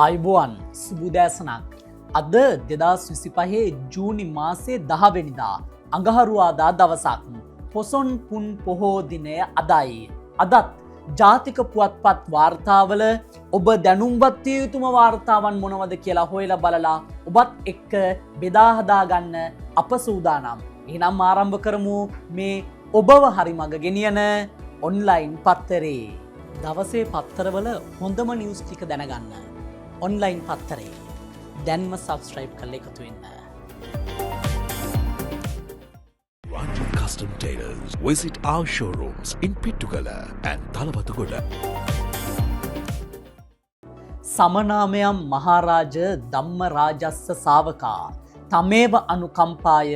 ආයුබෝවන් සුබුදෑසනක්. අද 2025 ජූනි මාසේ 10 වෙනිදා අඟහරුවාදා දවසක්. පොසොන් පුන් පොහෝ දිනය අදයි. අදත් ජාතික පුවත්පත් වාර්තාවල ඔබ දැනුම්වත් විය යුතුම වාර්තාවන් මොනවද කියලා හොයලා බලලා ඔබත් එක්ක බෙදා හදා ගන්න අප සූදානම්. එහෙනම් ආරම්භ කරමු මේ ඔබව හරි මඟ ගෙනියන ඔන්ලයින් පත්තරේ. දවසේ පත්තරවල හොඳම නිවුස් ටික දැනගන්න ඔන්ලයින් පත්තරේ දැන්ම සබස්ක්‍රයිබ් කරලා එකතු වෙන්න. Ranjit Custom Tailors. Visit our showrooms in Pittugala and Thalawathugoda. සමනාමයම් Maharaj ධම්මරාජස්ස ශාවකා තමේව අනුකම්පාය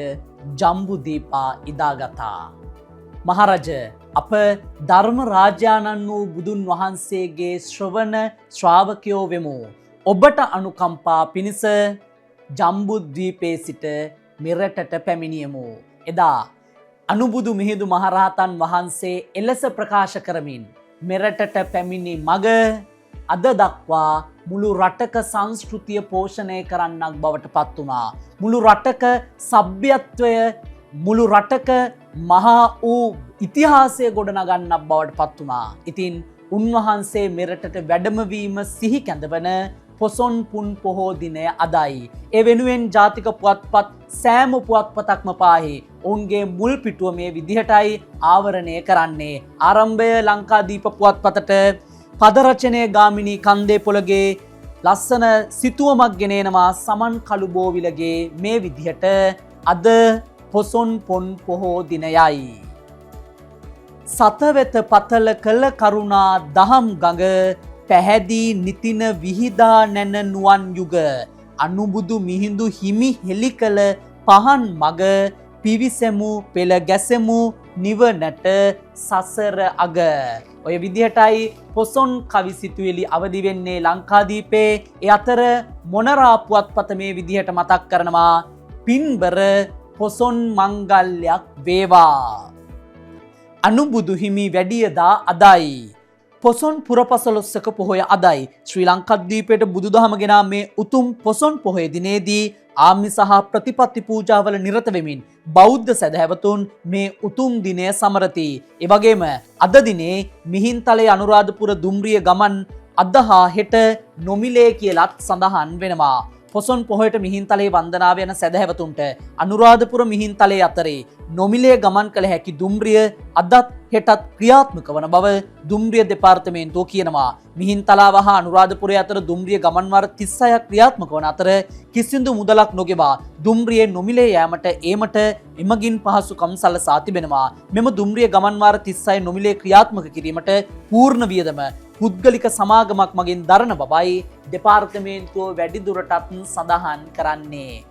ජම්බුදීපා ඉදාගතා. මහරජ අප ධර්ම රාජානන් වූ බුදුන් වහන්සේගේ ශ්‍රවණ ශ්‍රාවකයෝ වෙමු. ඔබට අනුකම්පා පිණිස ජම්බුද්වීපයේ සිට මෙරටට පැමිණියමු. එදා අනුබුදු මිහිඳු මහරහතන් වහන්සේ එලෙස ප්‍රකාශ කරමින් මෙරටට පැමිණි මග අද දක්වා මුළු රටක සංස්කෘතිය පෝෂණය කරන්නක් බවට පත් වුණා. මුළු රටක සભ્યත්වය මුළු රටක මහා වූ ඉතිහාසය ගොඩනගන්නක් බවට පත් වුණා. ඉතින් උන්වහන්සේ මෙරටට වැඩමවීම සිහි කැඳවන පොසොන් පුන් පොහෝ දිනය අදයි. ඒ වෙනුවෙන් ජාතික පුවත්පත් සෑම පුවත්පතක්ම පාහි ඔවුන්ගේ මුල් පිටුව මේ විදිහටයි ආවරණය කරන්නේ. ආරම්භය ලංකාදීප පුවත්පතට පදරචනය ගාමිණී කන්දේපොළගේ ලස්සන සිතුවමක් ගෙනෙනවා සමන් කළුබෝවිලගේ මේ විදිහට අද පොසොන් පොන් පොහෝ දිනයයි. සතවෙත පතල කළ කරුණා දහම් ගඟ පැහැදී නිතින විහිදා නැන නුවන් යුග අනුබුදු මිහිඳු හිමි හෙළි කළ පහන් මග පිවිසෙමු පෙළ ගැසෙමු නිවනට සසර අග. ඔය විදිහටයි පොසොන් කවි සිතුවිලි අවදි වෙන්නේ ලංකාදීපේ. ඒ අතර මොනරා පුවත්පත මේ විදිහට මතක් කරනවා පින්බර පොසොන් මංගල්‍යයක් වේවා. අනුබුදු හිමි වැඩියදා අදයි. පොසොන් පුරපසළොස්වක පොහොය අදයි. ශ්‍රී ලංකාද්වීපයට බුදුදහම ගෙනා මේ උතුම් පොසොන් පොහොය දිනේදී ආමි සහ ප්‍රතිපත්ති පූජාවල නිරත වෙමින් බෞද්ධ සැදැහැවතුන් මේ උතුම් දිනය සමරති. ඒ වගේම අද දිනේ මිහින්තලේ අනුරාධපුර දුම්රිය ගමන් අද හා හෙට නොමිලේ කියලත් සඳහන් වෙනවා. පොසොන් පොහොයට මිහින්තලේ වන්දනාව යන සැදැහැවතුන්ට අනුරාධපුර මිහින්තලේ අතරේ නොමිලේ ගමන් කළ හැකි දුම්රිය අදත් හෙටත් ක්‍රියාත්මක වන බව දුම්රිය දෙපාර්තමේන්තුව කියනවා. මිහින්තලාව හා අනුරාධපුරය අතර දුම්රිය ගමන් වාර 36ක් ක්‍රියාත්මක වන අතර කිසිදු මුදලක් නොගෙවා දුම්රියේ නොමිලේ යෑමට ඒමට එමගින් පහසුකම් සලසා තිබෙනවා. මෙම දුම්රිය ගමන් වාර 36 නොමිලේ ක්‍රියාත්මක කිරීමට පූර්ණ වියදම පුද්ගලික සමාගමක් මගින් දරන බවයි දෙපාර්තමේන්තුව වැඩිදුරටත් සඳහන් කරන්නේ.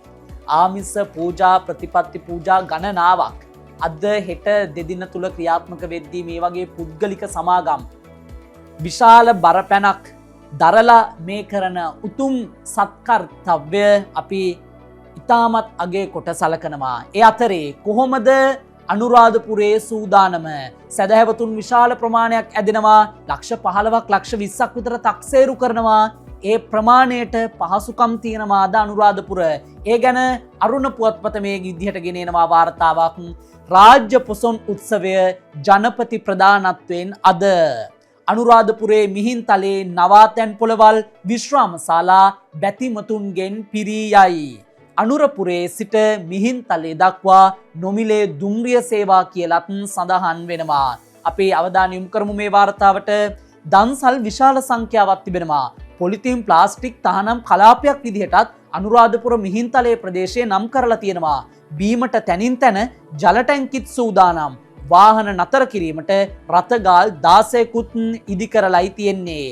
ආමිස පූජා ප්‍රතිපත්ති පූජා ගණනාවක් අද හෙට දෙදින තුල ක්‍රියාත්මක වෙද්දී මේ වගේ පුද්ගලික සමාගම් විශාල බරපැනක් දරලා මේ කරන උතුම් සත්කර්තව්‍ය අපි ඉතාමත් අගේ කොට සලකනවා. ඒ අතරේ කොහොමද අනුරාධපුරයේ සූදානම සැදැහැවතුන් විශාල ප්‍රමාණයක් ඇදෙනවා. ලක්ෂ 15ක් ලක්ෂ 20ක් විතර තක්සේරු කරනවා. ඒ ප්‍රමාණයට පහසුකම් තියෙනවාද අනුරාධපුර? ඒ ගැන අරුණ පුවත්පත මේ විදිහට ගෙනෙනවා වාර්තාවක්. රාජ්‍ය පොසොන් උත්සවය ජනපති ප්‍රධානත්වයෙන් අද අනුරාධපුරයේ මිහින්තලේ නවාතැන් පොළවල් විශ්‍රාමශාලා බැතිමතුන්ගෙන් පිරී යයි. අනුරපුරේ සිට මිහින්තලේ දක්වා නොමිලේ දුම්රිය සේවා කියලත් සඳහන් වෙනවා. අපේ අවධානය යොමු කරමු මේ වාර්තාවට. දන්සල් විශාල සංඛ්‍යාවක් තිබෙනවා. පොලිතීන් ප්ලාස්ටික් තහනම් කලාපයක් විදිහටත් අනුරාධපුර මිහින්තලේ ප්‍රදේශයේ නම් කරලා තියෙනවා. බීමට තැනින් තැන ජල ටැංකිත් සූදානම්. වාහන නතර කිරීමට රථගාල් 16කුත් ඉදි කරලායි තියෙන්නේ.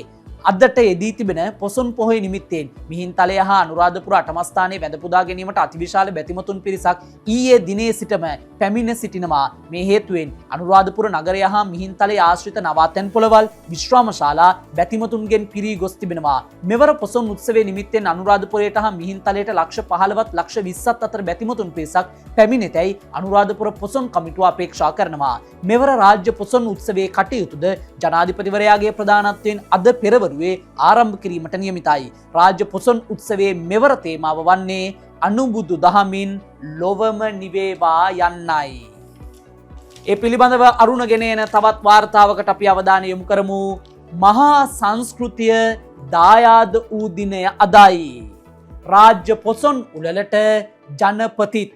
අදට යෙදී තිබෙන පොසොන් පොහොය නිමිත්තෙන් මිහින්තලය හා අනුරාධපුර අටමස්ථානයේ වැඳ පුදා ගැනීමට අතිවිශාල බැතිමතුන් පිරිසක් ඊයේ දිනේ සිටම පැමිණ සිටිනවා. මේ හේතුවෙන් අනුරාධපුර නගරය හා මිහින්තලයේ ආශ්‍රිත නවාතැන් පොළවල් විශ්‍රාමශාලා බැතිමතුන්ගෙන් පිරී ගොස් තිබෙනවා. මෙවර පොසොන් උත්සවයේ නිමිත්තෙන් අනුරාධපුරයට හා මිහින්තලයට ලක්ෂ 15ත් ලක්ෂ 20ත් අතර බැතිමතුන් පිරිසක් පැමිණෙතැයි අනුරාධපුර පොසොන් කමිටුව අපේක්ෂා කරනවා. මෙවර රාජ්‍ය පොසොන් උත්සවයේ කටයුතුද ජනාධිපතිවරයාගේ ප්‍රධානත්වයෙන් අද පෙරවරු අනුගරුවේ ආරම්භ කිරීමට නියමිතයි. රාජ්‍ය පොසොන් උත්සවයේ මෙවර තේමාව වන්නේ අනුබුදු දහමින් ලොවම නිවේවා යන්නයි. ඒ පිළිබඳව අරුණ ගෙන එන තවත් වාර්තාවකට අපි අවධානය යොමු කරමු. මහා සංස්කෘතිය දායාද වූ දිනය අදයි. රාජ්‍ය පොසොන් උළලට ජනපතිත්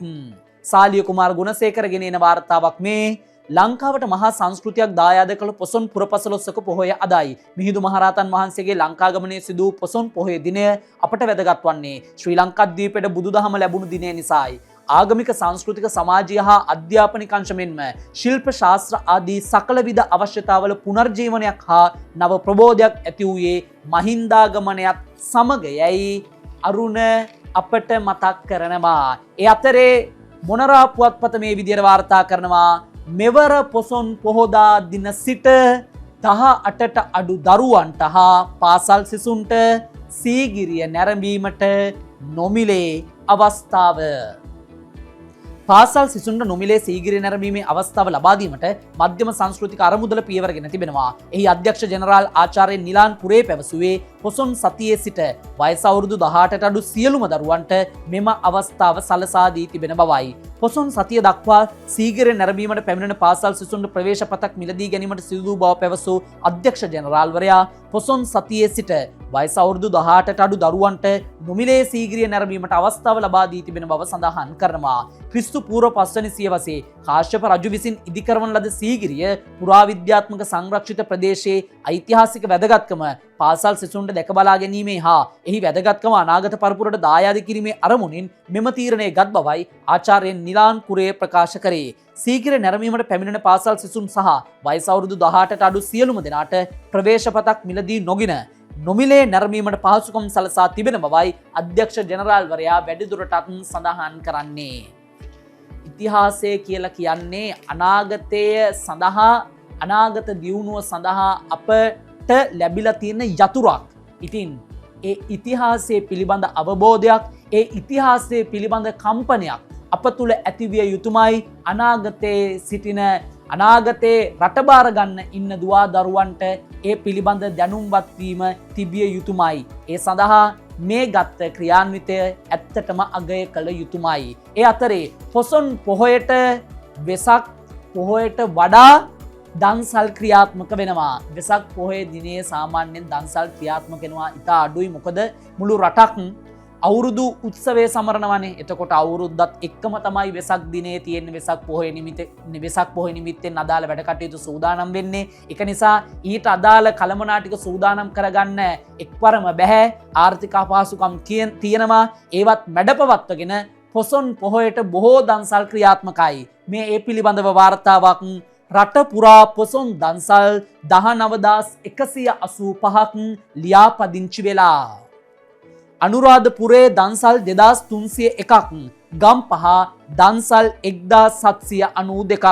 සාලිය කුමාර ගුණසේකර ගෙන එන වාර්තාවක් මේ. ලංකාවට මහා සංස්කෘතියක් දායාද කළ පොසොන් පුරපසළොස්වක පොහොය අදයි. මිහිඳු මහරහතන් වහන්සේගේ ලංකාගමනයේ සිදු වූ පොසොන් පොහොය දිනය අපට වැදගත් වන්නේ ශ්‍රී ලංකාද්වීපයට බුදුදහම ලැබුණු දිනය නිසායි. ආගමික සංස්කෘතික සමාජීය හා අධ්‍යාපනික අංශ මෙන්ම ශිල්ප ශාස්ත්‍ර ආදී සකල විධ අවශ්‍යතාවල පුනර්ජීවනයක් හා නව ප්‍රබෝධයක් ඇති වූයේ මහින්දාගමනයත් සමග යැයි අරුණ අපට මතක් කරනවා. ඒ අතරේ මොනරා පුවත්පත මේ විදියට වාර්තා කරනවා. මෙවර පොසොන් පොහොදා දින සිට 18ට අඩු දරුවන්ට හා පාසල් සිසුන්ට සීගිරිය නැරඹීමට නොමිලේ අවස්ථාව. පාසල් සිසුන්ට නොමිලේ සීගිරිය නැරඹීමේ අවස්ථාව ලබා දීමට මධ්‍යම සංස්කෘතික අරමුදල පියවරගෙන තිබෙනවා. එහි අධ්‍යක්ෂ ජෙනරාල් ආචාර්ය නිලාන් පුරේ පැවසුවේ පොසොන් සතියේ සිට වයස අවුරුදු 18ට අඩු සියලුම දරුවන්ට මෙම අවස්ථාව සලසා දී තිබෙන බවයි. පොසොන් සතිය දක්වා සීගිරිය නැරඹීමට පැමිණෙන පාසල් සිසුන්ට ප්‍රවේශ පතක් මිලදී ගැනීමට සිදු බව පැවසූ අධ්‍යක්ෂ ජෙනරාල්වරයා පොසොන් සතියේ සිට වයස අවුරුදු 18ට අඩු දරුවන්ට නොමිලේ සීගිරිය නැරඹීමට අවස්ථාව ලබා දී තිබෙන බව සඳහන් කරනවා. ක්‍රිස්තු පූර්ව 5 වෙනි සියවසේ කාශ්‍යප රජු විසින් ඉදිකරවන ලද සීගිරිය පුරාවිද්‍යාත්මක සංරක්ෂිත ප්‍රදේශයේ ඓතිහාසික වැදගත්කම පාසල් සිසුන්ට දැක බලා ගැනීමේ හා එහි වැදගත්කම අනාගත පරපුරට දායාද කිරීමේ අරමුණින් මෙම තීරණය ගත් බවයි ආචාර්ය නිලාන් කුරේ ප්‍රකාශ කරේ. සීගිරිය නැරඹීමට පැමිණෙන පාසල් සිසුන් සහ වයස අවුරුදු 18ට අඩු සියලුම දෙනාට ප්‍රවේශ පතක් මිලදී නොගෙන නොමිලේ නැරඹීමට පහසුකම් සලසා තිබෙන බවයි අධ්‍යක්ෂ ජෙනරාල්වරයා වැඩිදුරටත් සඳහන් කරන්නේ. ඉතිහාසය කියලා කියන්නේ අනාගතය සඳහා අනාගත දියුණුව සඳහා අපට ලැබිලා තියෙන යතුරක්. ඉතින් ඒ ඉතිහාසයේ පිළිබඳ අවබෝධයක්, ඒ ඉතිහාසයේ පිළිබඳ කම්පනයක් අප තුළ ඇතිවිය යුතුමයි. අනාගතයේ සිටින අනාගතයේ රටබාර ගන්න ඉන්න දුවා දරුවන්ට ඒ පිළිබඳ දැනුම්වත් වීම තිබිය යුතුමයි. ඒ සඳහා මේ ගත්ත ක්‍රියාන්විතය ඇත්තටම අගය කළ යුතුමයි. ඒ අතරේ පොසොන් පොහොයට වෙසක් පොහොයට වඩා දන්සල් ක්‍රියාත්මක වෙනවා. වෙසක් පොහොය දිනේ සාමාන්‍යයෙන් දන්සල් ක්‍රියාත්මක වෙනවා ඉතා අඩුයි. මොකද මුළු රටක් අවුරුදු උත්සවය සමරනවනේ. එතකොට අවුරුද්දත් එක්කම තමයි වෙසක් දිනේ තියෙන වෙසක් පොහොය නිමිත්තෙන් අදාළ වැඩ කටයුතු සූදානම් වෙන්නේ. ඒක නිසා ඊට අදාළ කළමනාටික සූදානම් කරගන්න එක්වරම බැහැ. ආර්ථික අපහසුකම් තියෙනවා. ඒවත් මැඩපවත්වගෙන පොසොන් පොහොයට බොහෝ දන්සල් ක්‍රියාත්මකයි. මේ ඒ පිළිබඳව වාර්තාවක් රට පුරා පොසොන් දන්සල් 19185ක් ලියාපදිංචි වෙලා. අනුරාධපුරේ දන්සල් 2301ක්, ගම්පහ දන්සල් 1792ක්.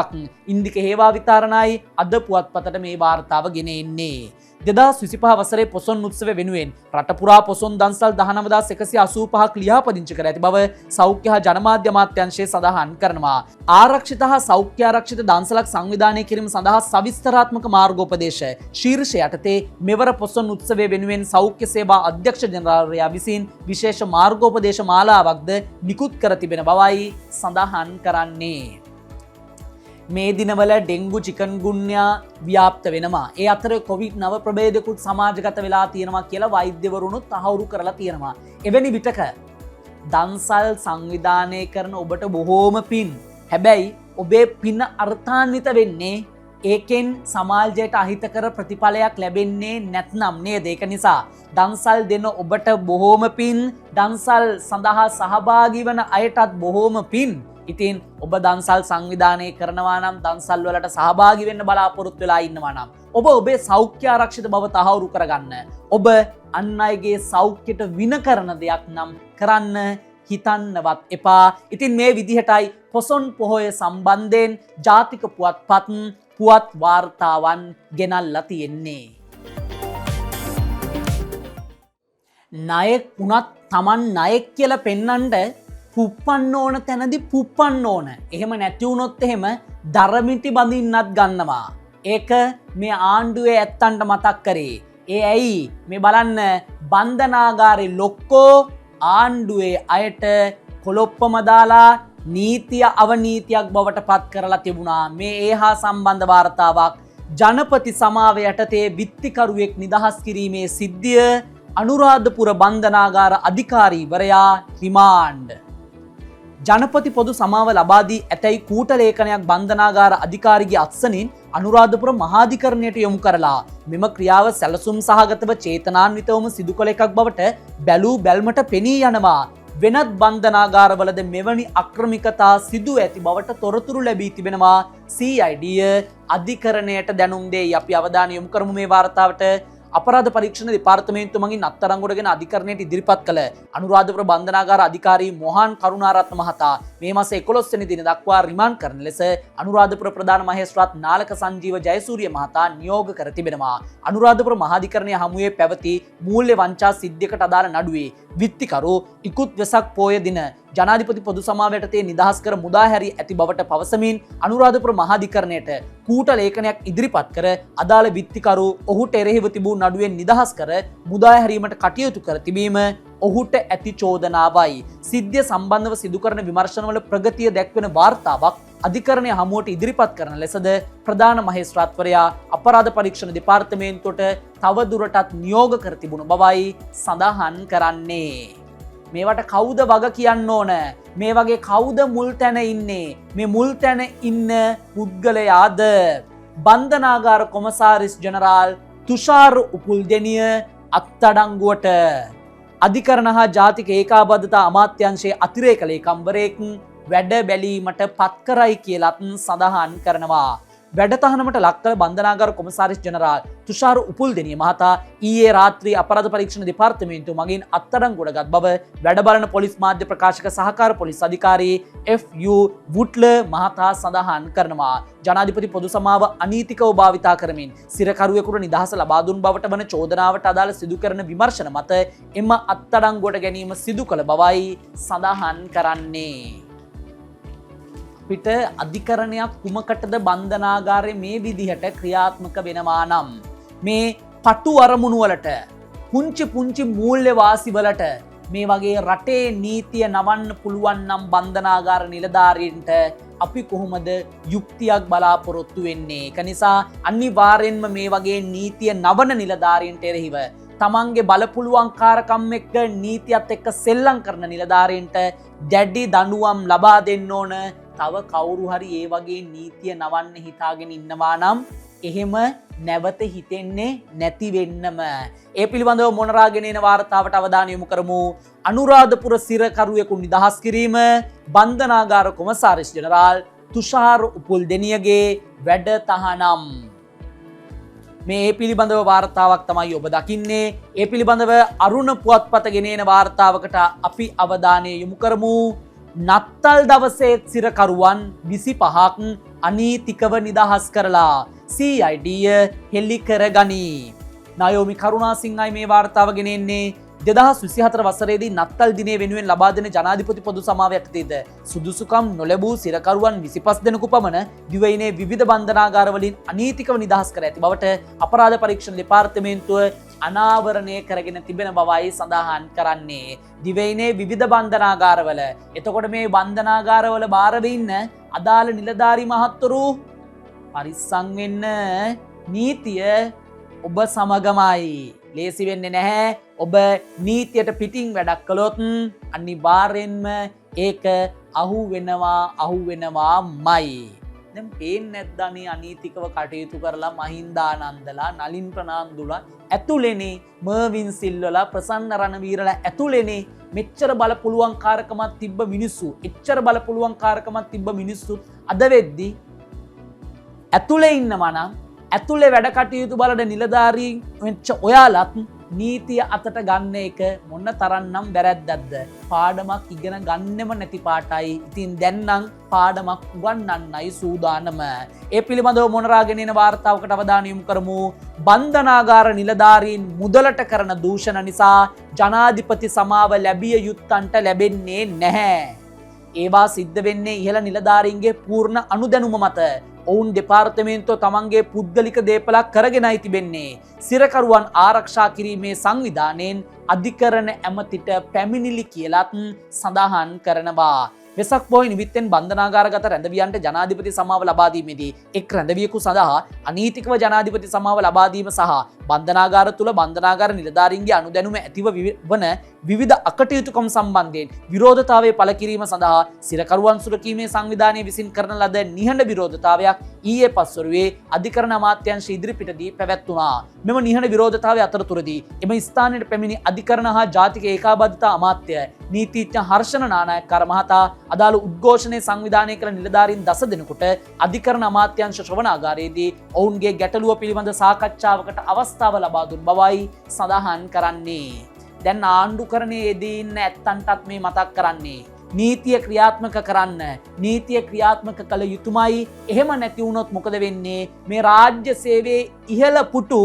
ඉන්දික හේවා විතරණයි අද පුවත්පතට මේ වාර්තාව ගෙන එන්නේ. 2025 වසරේ පොසොන් උත්සව වෙනුවෙන් රට පුරා පොසොන් දන්සල් 19185ක් ලියාපදිංචි කර ඇති බව සෞඛ්‍ය හා ජනමාධ්‍ය අමාත්‍යාංශය සඳහන් කරනවා. ආරක්ෂිත හා සෞඛ්‍ය ආරක්ෂිත දන්සලක් සංවිධානය කිරීම සඳහා සවිස්තරාත්මක මාර්ගෝපදේශ ශීර්ෂය යටතේ මෙවර පොසොන් උත්සවය වෙනුවෙන් සෞඛ්‍ය සේවා අධ්‍යක්ෂ ජෙනරාල්වරයා විසින් විශේෂ මාර්ගෝපදේශ මාලාවක්ද නිකුත් කර තිබෙන බවයි සඳහන් කරන්නේ. මේ දිනවල ඩෙංගු චිකන්ගුන්යා ව්‍යාප්ත වෙනවා. ඒ අතර කොවිඩ්-9 ප්‍රභේදකුත් සමාජගත වෙලා තියෙනවා කියලා වෛද්‍යවරුනුත් තහවුරු කරලා තියෙනවා. එවැනි විටක දන්සල් සංවිධානය කරන ඔබට බොහෝම පින්. හැබැයි ඔබේ පින අර්ථාන්විත වෙන්නේ ඒකෙන් සමාජයට අහිතකර ප්‍රතිඵලයක් ලැබෙන්නේ නැත්නම් නේද? ඒක නිසා දන්සල් දෙන ඔබට බොහෝම පින්. දන්සල් සඳහා සහභාගී වන අයටත් බොහෝම පින්. ඉතින් ඔබ දන්සල් සංවිධානය කරනවා නම් දන්සල් වලට සහභාගී වෙන්න බලාපොරොත්තු වෙලා ඉන්නවා නම් ඔබ ඔබේ සෞඛ්‍ය ආරක්ෂිත බව තහවුරු කරගන්න. ඔබ අන් අයගේ සෞඛ්‍යයට වින කරන දෙයක් නම් කරන්න හිතන්නවත් එපා. ඉතින් මේ විදිහටයි පොසොන් පොහොය සම්බන්ධයෙන් ජාතික පුවත්පත් පුවත් වාර්තාවන් ගෙනල්ලා තියෙන්නේ. ණයෙක් වුණත් Taman ණයෙක් කියලා පෙන්නන්න පුප්පන්න ඕන තැනදී පුප්පන්න ඕන. එහෙම නැති වුණොත් එහෙම දරමිටි බඳින්නත් ගන්නවා. ඒක මේ ආණ්ඩුවේ ඇත්තන්ට මතක් කරේ. ඒ ඇයි මේ බලන්න බන්ධනාගාරේ ලොක්කෝ ආණ්ඩුවේ අයට කොළොප්පම දාලා නීතිය අවනීතියක් බවට පත් කරලා තිබුණා. මේ ඒ හා සම්බන්ධ වාර්තාවක් ජනපති සමාව යටතේ විත්තිකරුවෙක් නිදහස් කිරීමේ සිද්ධිය අනුරාධපුර බන්ධනාගාර අධිකාරීවරයා රිමාන්ඩ්. ජනපති පොදු සමාව ලබාදී ඇතැයි කූටලේඛනයක් බන්ධනාගාර අධිකාරිගේ අත්සනින් අනුරාධපුර මහාධිකරණයට යොමු කරලා මෙම ක්‍රියාව සැලසුම් සහගතව චේතනාන්විතවම සිදු කළ එකක් බවට බැලූ බැල්මට පෙනී යනවා. වෙනත් බන්ධනාගාරවලද මෙවැනි අක්‍රමිකතා සිදු ඇති බවට තොරතුරු ලැබී තිබෙනවා. CID අධිකරණයට දැනුම් දෙයි. අපි අවධානය යොමු කරමු මේ වාර්තාවට. අපරාධ පරීක්ෂණ දෙපාර්තමේන්තුව මගින් අත්අඩංගුවටගෙන අධිකරණයට ඉදිරිපත් කළ අනුරාධපුර බන්ධනාගාර අධිකාරී මොහාන් කරුණාරත්න මහතා මේ මාස 11 වෙනි දින දක්වා රිමාන්ඩ් කරන ලෙස අනුරාධපුර ප්‍රධාන මහේස්ත්‍රාත් නාලක සංජීව ජයසූරිය මහතා නියෝග කර තිබෙනවා. අනුරාධපුර මහාධිකරණය හමුවේ පැවති මූල්‍ය වංචා සිද්ධියකට අදාළ නඩුවේ විත්තිකරු ඉකුත් වෙසක් පෝය දින ජනාධිපති පොදු සමාව යටතේ නිදහස් කර මුදා හැරී ඇති බවට පවසමින් අනුරාධපුර මහාධිකරණයට කූට ලේඛනයක් ඉදිරිපත් කර අදාළ විත්තිකරු ඔහුට එරෙහිව තිබූ නඩුවෙන් නිදහස් කර මුදා හැරීමට කටයුතු කර තිබීම ඔහුට ඇති චෝදනාවයි. සිද්ධිය සම්බන්ධව සිදු කරන විමර්ශනවල ප්‍රගතිය දැක්වෙන වාර්තාවක් අධිකරණය හමුවට ඉදිරිපත් කරන ලෙසද ප්‍රධාන මහේස්ත්‍රාත්වරයා අපරාධ පරීක්ෂණ දෙපාර්තමේන්තුවට තවදුරටත් නියෝග කර තිබුණු බවයි සඳහන් කරන්නේ. මේවට කවුද වග කියන්න ඕන? මේ වගේ කවුද මුල් තැන ඉන්නේ? මේ මුල් තැන ඉන්න පුද්ගලයාද බන්ධනාගාර කොමසාරිස් ජනරාල් තුෂාර උපුල්දෙනිය අත්අඩංගුවට. අධිකරණ හා ජාතික ඒකාබද්ධතා අමාත්‍යංශයේ අතිරේක ලේකම්වරයෙක් වැඩ බැලීමට පත් කරයි කියලත් සඳහන් කරනවා. වැඩතහනමට ලක්කල බන්ධනාගාර කොමසාරිස් ජනරාල් තුෂාර උපුල්දෙනිය මහතා ඊයේ රාත්‍රී අපරාධ පරීක්ෂණ දෙපාර්තමේන්තුව මගින් අත්අඩංගුවට ගත් බව වැඩ බලන පොලිස් මාධ්‍ය ප්‍රකාශක සහකාර පොලිස් අධිකාරී FU වුට්ලර් මහතා සඳහන් කරනවා. ජනාධිපති පොදු සමාව අනීතිකව භාවිතා කරමින් සිරකරුවෙකුට නිදහස ලබා දුන් බවට වන චෝදනාවට අදාළ සිදු කරන විමර්ශන මත එම අත්අඩංගුවට ගැනීම සිදු කළ බවයි සඳහන් කරන්නේ. පිට අධිකරණයක් කුමකටද බන්ධනාගාරය මේ විදිහට ක්‍රියාත්මක වෙනවා නම් මේ පටු අරමුණු වලට පුංචි මූල්‍ය වාසි වලට මේ වගේ රටේ නීතිය නවන්න පුළුවන් නම් බන්ධනාගාර නිලධාරීන්ට අපි කොහොමද යුක්තියක් බලාපොරොත්තු වෙන්නේ? ඒක නිසා අනිවාර්යෙන්ම මේ වගේ නීතිය නවන නිලධාරීන්ට එරෙහිව තමන්ගේ බලපුලුවන්කාරකම් එක්ක නීතියත් එක්ක සෙල්ලම් කරන නිලධාරීන්ට දැඩි දඬුවම් ලබා දෙන්න ඕන. තව කවුරු හරි ඒ වගේ නීතිය නවන්න හිතාගෙන ඉන්නවා නම් එහෙම නැවත හිතෙන්නේ නැති වෙන්නම. ඒ පිළිබඳව මොනරාගෙන එන වාර්තාවට අවධානය යොමු කරමු. අනුරාධපුර සිරකරුවෙකු නිදහස් කිරීම බන්ධනාගාර කොමසාරිස් ජනරාල් තුෂාර උපුල්දෙනියගේ වැඩ තහනම්. මේ පිළිබඳව වාර්තාවක් තමයි ඔබ දකින්නේ. ඒ පිළිබඳව අරුණ පුවත්පත ගෙනෙන වාර්තාවකට අපි අවධානය යොමු කරමු. නත්තල් දවසේ සිරකරුවන් 25ක් අනීතිකව නිදහස් කරලා CID හෙළි කරගනී. නායෝමි කරුණාසිංහයි මේ වාර්තාව ගෙනෙන්නේ. 2024 වසරේදී නත්තල් දිනේ වෙනුවෙන් ලබා දෙන ජනාධිපති පොදු සමාව යටතේද සුදුසුකම් නොලැබූ සිරකරුවන් 25 දෙනෙකු පමණ දිවයිනේ විවිධ බන්ධනාගාරවලින් අනීතිකව නිදහස් කර ඇති බවට අපරාධ පරීක්ෂණ දෙපාර්තමේන්තුව අනාවරණය කරගෙන තිබෙන බවයි සඳහන් කරන්නේ. දිවයිනේ විවිධ බන්ධනාගාරවල. එතකොට මේ බන්ධනාගාරවල බාරව ඉන්න අදාළ නිලධාරී මහත්වරු පරිස්සම් වෙන්න. නීතිය ඔබ සමගමයි. ලේසි වෙන්නේ නැහැ. ඔබ නීතියට පිටින් වැඩක් කළොත් අනිවාර්යෙන්ම ඒක අහු වෙනවාමයි. දැන් පේන්නේ නැද්ද අනේ අනීතිකව කටයුතු කරලා මහින්දානන්දලා නලින් ප්‍රනාන්දුලා ඇතුළේනේ මර්වින් සිල්වලා ප්‍රසන්න රණවීරලා ඇතුළේනේ මෙච්චර බලපුලුවන්කාරකමක් තිබ්බ මිනිස්සු. එච්චර බලපුලුවන්කාරකමක් තිබ්බ මිනිස්සු අද වෙද්දි ඇතුළේ ඉන්නවා නම් ඇතුළේ වැඩ කටයුතු බලන නිලධාරීන් වෙච්ච ඔයාලත් නීතිය අතට ගන්න එක මොන තරම්නම් වැරැද්දක්ද? පාඩමක් ඉගෙන ගන්නෙම නැති පාටයි. ඉතින් දැන් නම් පාඩමක් උගන්වන්නයි සූදානම. ඒ පිළිබඳව මොනරාගෙන එන වාර්තාවකට අවධානය යොමු කරමු. බන්ධනාගාර නිලධාරීන් මුදලට කරන දූෂණ නිසා ජනාධිපති සමාව ලැබිය යුත්තන්ට ලැබෙන්නේ නැහැ. ඒවා සිද්ධ වෙන්නේ ඉහළ නිලධාරීන්ගේ පූර්ණ අනුදැනුම මත. ඔවුන් දෙපාර්තමේන්තුව තමන්ගේ පුද්ගලික දේපලක් කරගෙනයි තිබෙන්නේ. සිරකරුවන් ආරක්ෂා කිරීමේ සංවිධානයෙන් අධිකරණ ඇමතිට පැමිණිලි කියලත් සඳහන් කරනවා. වෙසක් පොහොය නිමිත්තෙන් බන්ධනාගාරගත රැඳවියන්ට ජනාධිපති සමාව ලබා දීමේදී එක් රැඳවියෙකු සඳහා අනීතිකව ජනාධිපති සමාව ලබා දීම සහ බන්ධනාගාර තුල බන්ධනාගාර නිලධාරීන්ගේ අනුදැනුම ඇතිව වන විවිධ අකටයුතුකම් සම්බන්ධයෙන් විරෝධතාවය පළ කිරීම සඳහා සිරකරුවන් සුරකීමේ සංවිධානය විසින් කරන ලද නිහඬ විරෝධතාවයක් ඊයේ පස්වරුවේ අධිකරණ අමාත්‍යාංශ ඉදිරිපිටදී පැවැත්වුණා. මෙම නිහඬ විරෝධතාවය අතරතුරදී එම ස්ථානයට පැමිණි අධිකරණ හා ජාතික ඒකාබද්ධතා අමාත්‍ය නීතිඥ හර්ෂණ නානායක්කාර මහතා අදාළ උද්ඝෝෂණයේ සංවිධානය කළ නිලධාරීන් 10 දෙනෙකුට අධිකරණ අමාත්‍යාංශ ශ්‍රවණාගාරයේදී ඔවුන්ගේ ගැටලුව පිළිබඳ සාකච්ඡාවකට අවස්ථාව ලබා දුන් බවයි සඳහන් කරන්නේ. දැන් ආණ්ඩුකරණයේ යෙදී ඉන්න ඇත්තන්ටත් මේ මතක් කරන්නේ. නීතිය ක්‍රියාත්මක කරන්න. නීතිය ක්‍රියාත්මක කළ යුතුමයි. එහෙම නැති වුණොත් මොකද වෙන්නේ? මේ රාජ්‍ය සේවයේ ඉහළ පුටු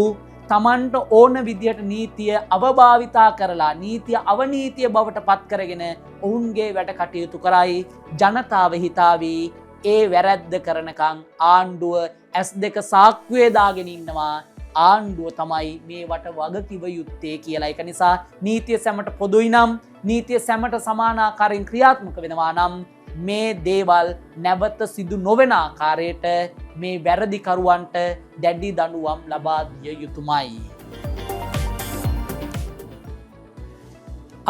තමන්ට ඕන විදිහට නීතිය අවභාවිතා කරලා නීතිය අවනීතිය බවට පත් කරගෙන ඔවුන්ගේ වැඩ කටයුතු කරයි. ජනතාව හිතාවී ඒ වැරැද්ද කරනකං ආණ්ඩුව S2 සාක්කුවේ දාගෙන ඉන්නවා. ආණ්ඩුව තමයි මේවට වගකිව යුත්තේ කියලා. ඒක නිසා නීතිය සැමට පොදුයි නම් නීතිය සැමට සමානාකාරයෙන් ක්‍රියාත්මක වෙනවා නම් මේ දේවල් නැවත සිදු නොවන ආකාරයට මේ වැරදිකරුවන්ට දැඩි දඬුවම් ලබා දිය යුතුමයි.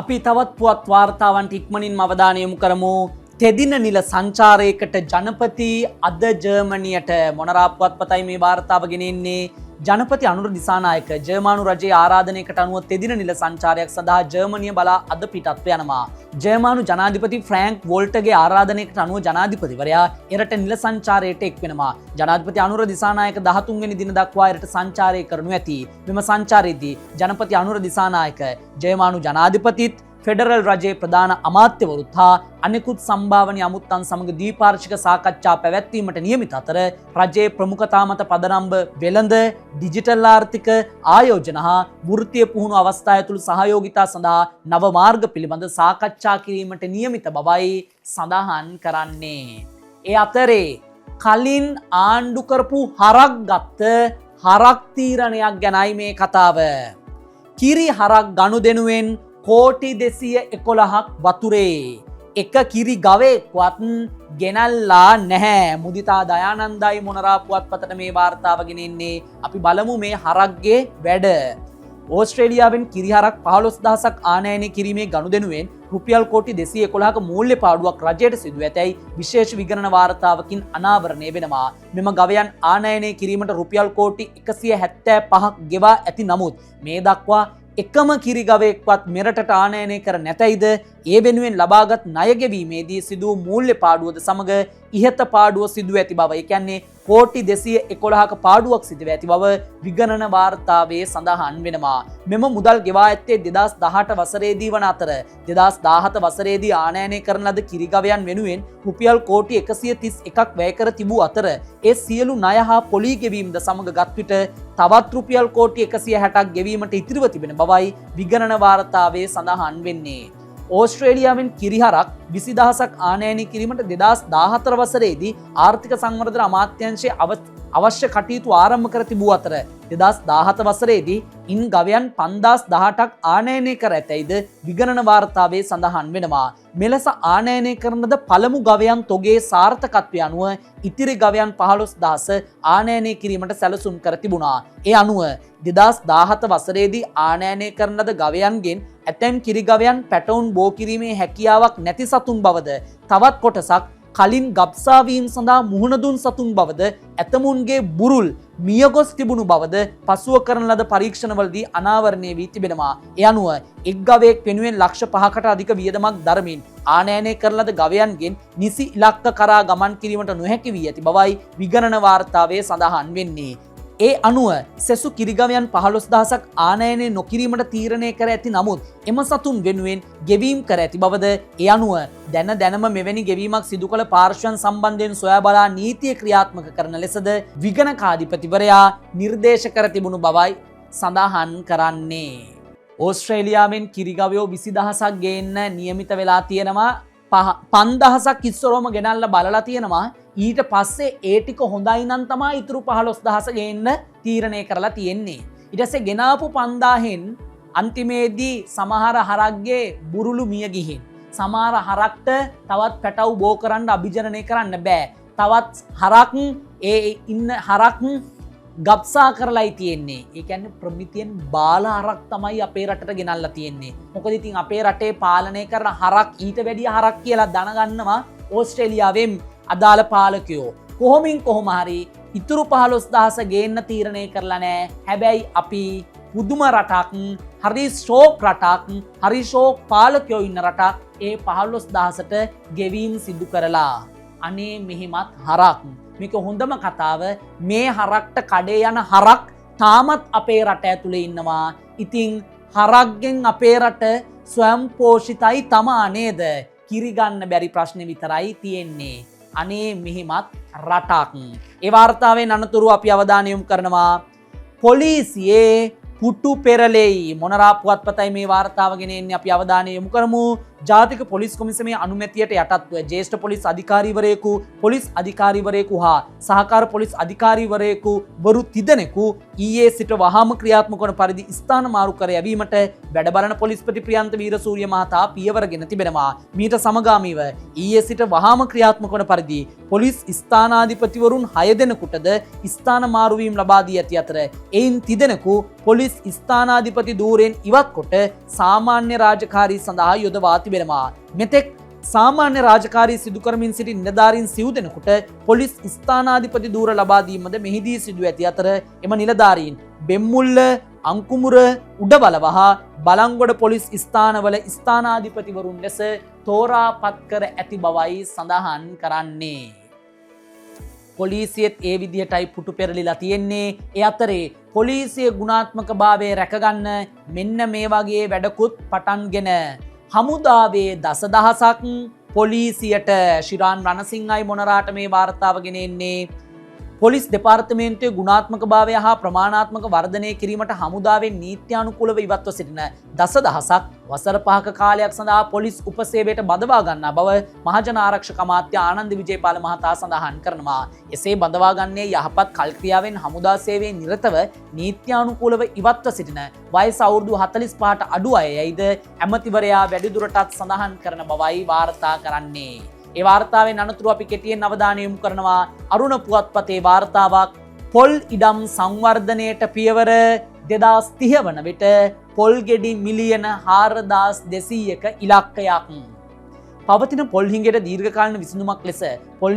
අපි තවත් පුවත් වාර්තාවන්ට ඉක්මනින්ම අවධානය යොමු කරමු. තෙදින නිල සංචාරයකට ජනපති අද ජර්මනියට. මොනරා පුවත්පතයි මේ වාර්තාව ගෙනෙන්නේ. ජනපති අනුර දිසානායක ජර්මානු රජයේ ආරාධනයකට අනුව තෙදින නිල සංචාරයක් සඳහා ජර්මනිය බලා අද පිටත්ව යනවා. ජර්මානු ජනාධිපති ෆ්‍රෑන්ක් වෝල්ටගේ ආරාධනයකට අනුව ජනාධිපතිවරයා එරට නිල සංචාරයට එක් වෙනවා. ජනාධිපති අනුර දිසානායක 13 වෙනි දින දක්වා එරට සංචාරය කරනු ඇති. මෙම සංචාරයේදී ජනපති අනුර දිසානායක ජර්මානු ජනාධිපතිත් ෆෙඩරල් රජයේ ප්‍රධාන අමාත්‍යවරුත් හා අනෙකුත් සම්භාවනීය අමුත්තන් සමග ද්විපාර්ශ්වික සාකච්ඡා පැවැත්වීමට නියමිත අතර රජයේ ප්‍රමුඛතා මත පදනම්ව වෙළඳ ඩිජිටල් ආර්ථික ආයෝජන හා වෘත්තීය පුහුණු අවස්ථා ඇතුළු සහයෝගිතා සඳහා නව මාර්ග පිළිබඳ සාකච්ඡා කිරීමට නියමිත බවයි සඳහන් කරන්නේ. ඒ අතරේ කලින් ආණ්ඩු කරපු හරක් ගත්ත හරක් තීරණයක් ගැනයි මේ කතාව. කිරි හරක් ගනුදෙනුවෙන් කෝටි 211ක් වතුරේ. එක කිරි ගවයෙක්වත් ගෙනල්ලා නැහැ. මුදිතා දයානන්දයි මොනරා පුවත්පතට මේ වාර්තාව ගෙනෙන්නේ. අපි බලමු මේ හරක්ගේ වැඩ. ඕස්ට්‍රේලියාවෙන් කිරිහරක් 15000ක් ආනයනය කිරීමේ ගනුදෙනුවෙන් රුපියල් කෝටි 211ක මූල්‍ය පාඩුවක් රජයට සිදු ඇතැයි විශේෂ විගණන වාර්තාවකින් අනාවරණය වෙනවා. මෙම ගවයන් ආනයනය කිරීමට රුපියල් කෝටි 175ක් ගෙවා ඇති නමුත් මේ දක්වා එකම කිරිගවයෙක්වත් මෙරටට ආනයනය කර නැතැයිද ඒ වෙනුවෙන් ලබාගත් ණය ගෙවීමේදී සිදු වූ මූල්‍ය පාඩුවද සමග ඉහත පාඩුව සිදුව ඇති බව. ඒ කියන්නේ කෝටි 211ක පාඩුවක් සිදුව ඇති බව විගණන වාර්තාවේ සඳහන් වෙනවා. මෙම මුදල් ගෙවා ඇත්තේ 2018 වසරේදී වන අතර 2017 වසරේදී ආනයනය කරන ලද කිරිගවයන් වෙනුවෙන් රුපියල් කෝටි 131ක් වැය කර තිබූ අතර ඒ සියලු ණය හා පොලී ගෙවීම්ද සමග ගත් විට තවත් රුපියල් කෝටි 160ක් ගෙවීමට ඉතිරිව තිබෙන බවයි විගණන වාර්තාවේ සඳහන් වෙන්නේ. ඕස්ට්‍රේලියාවෙන් කිරිහරක් 20000ක් ආනයනය කිරීමට 2014 වසරේදී ආර්ථික සංවර්ධන අමාත්‍යාංශය අවශ්‍ය කටයුතු ආරම්භ කර තිබූ අතර 2017 වසරේදී ඉන් ගවයන් 5018ක් ආනයනය කර ඇතැයිද විගණන වාර්තාවේ සඳහන් වෙනවා. මෙලෙස ආනයනය කරන ලද පළමු ගවයන් තොගේ සාර්ථකත්වය අනුව ඉතිරි ගවයන් 15000 ආනයනය කිරීමට සැලසුම් කර තිබුණා. ඒ අනුව 2017 වසරේදී ආනයනය කරන ලද ගවයන්ගෙන් ඇතැම් කිරිගවයන් පැටවුන් බෝ කිරීමේ හැකියාවක් නැති සතුන් බවද තවත් කොටසක් කලින් ගබ්සාවීම් සඳහා මුහුණ දුන් සතුන් බවද ඇතමුන්ගේ බුරුල් මියගොස් තිබුණු බවද පසුව කරන ලද පරීක්ෂණවලදී අනාවරණය වී තිබෙනවා. ඒ අනුව එක් ගවයෙක් වෙනුවෙන් ලක්ෂ 5කට අධික වියදමක් දරමින් ආනයනය කරන ලද ගවයන්ගෙන් නිසි ඉලක්ක කරා ගමන් කිරීමට නොහැකි වී ඇති බවයි විගණන වාර්තාවේ සඳහන් වෙන්නේ. ඒ අනුව සෙසු කිරිගවයන් 15000ක් ආනයනය නොකිරීමට තීරණය කර ඇති නමුත් එම සතුන් වෙනුවෙන් ගෙවීම් කර ඇති බවද ඒ අනුව දැනම මෙවැනි ගෙවීමක් සිදු කළ පාර්ශ්වයන් සම්බන්ධයෙන් සොයා බලා නීතිය ක්‍රියාත්මක කරන ලෙසද විගණකාධිපතිවරයා නිර්දේශ කර තිබුණු බවයි සඳහන් කරන්නේ. ඕස්ට්‍රේලියාවෙන් කිරිගවයෝ 20000ක් ගේන්න නියමිත වෙලා තියෙනවා. 5000ක් ඉස්සරෝම ගෙනල්ලා බලලා තියෙනවා. ඊට පස්සේ ඒ ටික හොඳයි නම් තමයි ඉතුරු 15000 ගේන්න තීරණය කරලා තියෙන්නේ. ඊට පස්සේ ගෙනාපු 5000න් අන්තිමේදී සමහර හරක්ගේ බුරුළු මිය ගිහින් සමහර හරක්ට තවත් පැටව් බෝ කරන්න අභිජනනය කරන්න බෑ. තවත් හරක් ඒ ඉන්න හරක් ගබ්සා කරලායි තියෙන්නේ. ඒ කියන්නේ ප්‍රමිතියෙන් බාල හරක් තමයි අපේ රටට ගෙනල්ලා තියෙන්නේ. මොකද ඉතින් අපේ රටේ පාලනය කරන හරක් ඊට වැඩිය හරක් කියලා දැනගන්නවා ඕස්ට්‍රේලියාවෙන් අදාළ පාලකයෝ. කොහොම හරි ඉතුරු 15000 ගේන්න තීරණය කරලා නැහැ. හැබැයි අපි පුදුම රටක්, හරි ෂෝක් රටක්, හරි ෂෝක් පාලකයෝ ඉන්න රටක් ඒ 15000ට ගෙවීම් සිදු කරලා. අනේ මෙහෙමත් හරක්. මේක හොඳම කතාව. මේ හරක්ට කඩේ යන හරක් තාමත් අපේ රට ඇතුලේ ඉන්නවා. ඉතින් හරක්ගෙන් අපේ රට ස්වයංපෝෂිතයි තමා නේද? කිරි ගන්න බැරි ප්‍රශ්නේ විතරයි තියෙන්නේ. අනේ මෙහෙමත් රටක්. ඒ වාර්තාවෙන් අනතුරු අපි අවධානය යොමු කරනවා පොලිසියේ පුටු පෙරලෙයි. මොනරා පුවත්පතයි මේ වාර්තාව ගෙන එන්නේ අපි අවධානය යොමු කරමු. ජාතික පොලිස් කොමිසමේ අනුමැතියට යටත්ව ජ්‍යෙෂ්ඨ පොලිස් අධිකාරීවරයෙකු, පොලිස් අධිකාරීවරයෙකු හා සහකාර පොලිස් අධිකාරීවරයෙකු වරු තිදෙනෙකු ඊයේ සිට වහාම ක්‍රියාත්මක වන පරිදි ස්ථාන මාරු කර යැවීමට වැඩ බලන පොලිස්පති ප්‍රියන්ත වීරසූරිය මහතා පියවරගෙන තිබෙනවා. මීට සමගාමීව ඊයේ සිට වහාම ක්‍රියාත්මක වන පරිදි පොලිස් ස්ථානාධිපතිවරුන් 6 දෙනෙකුටද ස්ථාන මාරු වීම ලබා දී ඇති අතර එයින් තිදෙනෙකු පොලිස් ස්ථානාධිපති ධූරයෙන් ඉවත් කොට සාමාන්‍ය රාජකාරී සඳහා යොදවා තිබෙනවා. මෙතෙක් සාමාන්‍ය රාජකාරී සිදු කරමින් සිටි නිලධාරීන් සිව් දෙනෙකුට පොලිස් ස්ථානාධිපති ධූර ලබා දීමද මෙහිදී සිදු ඇති අතර එම නිලධාරීන් බෙම්මුල්ල, අංකුමුර, උඩබලව හා බලංගොඩ පොලිස් ස්ථානවල ස්ථානාධිපතිවරුන් ලෙස තෝරා පත් කර ඇති බවයි සඳහන් කරන්නේ. පොලිසියත් ඒ විදිහටයි පුටු පෙරලිලා තියෙන්නේ. ඒ අතරේ පොලිසිය ගුණාත්මක භාවය රැකගන්න මෙන්න මේ වගේ වැඩකුත් පටන්ගෙන හමුදාවේ දසදහසක් පොලිසියට ශිරාන් රණසිංහයි මොනරාට මේ වාර්තාව ගෙන එන්නේ. පොලිස් දෙපාර්තමේන්තුවේ ගුණාත්මක භාවය හා ප්‍රමාණාත්මක වර්ධනය කිරීමට හමුදාවෙන් නීත්‍යානුකූලව ඉවත්ව සිටින දසදහසක් වසර 5ක කාලයක් සඳහා පොලිස් උපසේවයට බඳවා ගන්නා බව මහජන ආරක්ෂක අමාත්‍ය ආනන්ද විජේපාල මහතා සඳහන් කරනවා. එසේ බඳවා ගන්නේ යහපත් කල්ක්‍රියාවෙන් හමුදා සේවයේ නිරතව නීත්‍යානුකූලව ඉවත්ව සිටින වයස අවුරුදු 45ට අඩු අයයිද ඇමතිවරයා වැඩිදුරටත් සඳහන් කරන බවයි වාර්තා කරන්නේ. ඒ වාර්තාවෙන් අනතුරු අපි කෙටියෙන් අවධානය යොමු කරනවා අරුණ පුවත්පතේ වාර්තාවක්. පොල් ඉඩම් සංවර්ධනයට පියවර 2030 වන විට පොල් ගෙඩි මිලියන 4200ක ඉලක්කයක්. පවතින පොල් හිඟයට දීර්ඝකාලීන විසඳුමක් ලෙස පොල්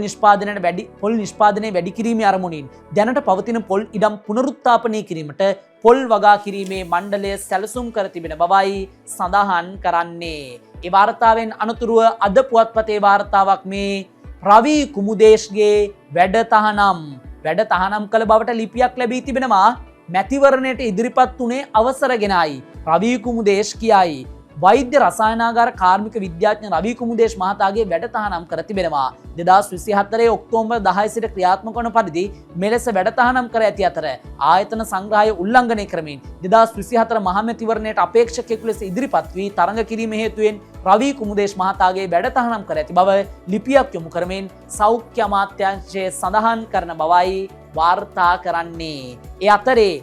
නිෂ්පාදනය වැඩි කිරීමේ අරමුණින් දැනට පවතින පොල් ඉඩම් පුනරුත්ථාපනය කිරීමට පොල් වගා කිරීමේ මණ්ඩලය සැලසුම් කර තිබෙන බවයි සඳහන් කරන්නේ. ඒ වාර්තාවෙන් අනතුරුව අද පුවත්පතේ වාර්තාවක් මේ රවි කුමුදේෂ්ගේ වැඩ තහනම් කළ බවට ලිපියක් ලැබී තිබෙනවා. මැතිවරණයට ඉදිරිපත් වුණේ අවසරගෙනයි රවි කුමුදේෂ් කියයි. වෛද්‍ය රසායනාගාර කාර්මික විද්‍යාඥ රවි කුමුදේෂ් මහතාගේ වැඩ තහනම් කර තිබෙනවා. 2024 ඔක්තෝබර් 10 සිට ක්‍රියාත්මක වන පරිදි මෙලෙස වැඩ තහනම් කර ඇති අතර ආයතන සංග්‍රහය උල්ලංඝනය කරමින් 2024 මහමැතිවරණයට අපේක්ෂකයෙකු ලෙස ඉදිරිපත් වී තරඟ කිරීම හේතුවෙන් රවි කුමුදේෂ් මහතාගේ වැඩ තහනම් කර ඇති බව ලිපියක් යොමු කරමින් සෞඛ්‍ය අමාත්‍යාංශය සඳහන් කරන බවයි වාර්තා කරන්නේ. ඒ අතරේ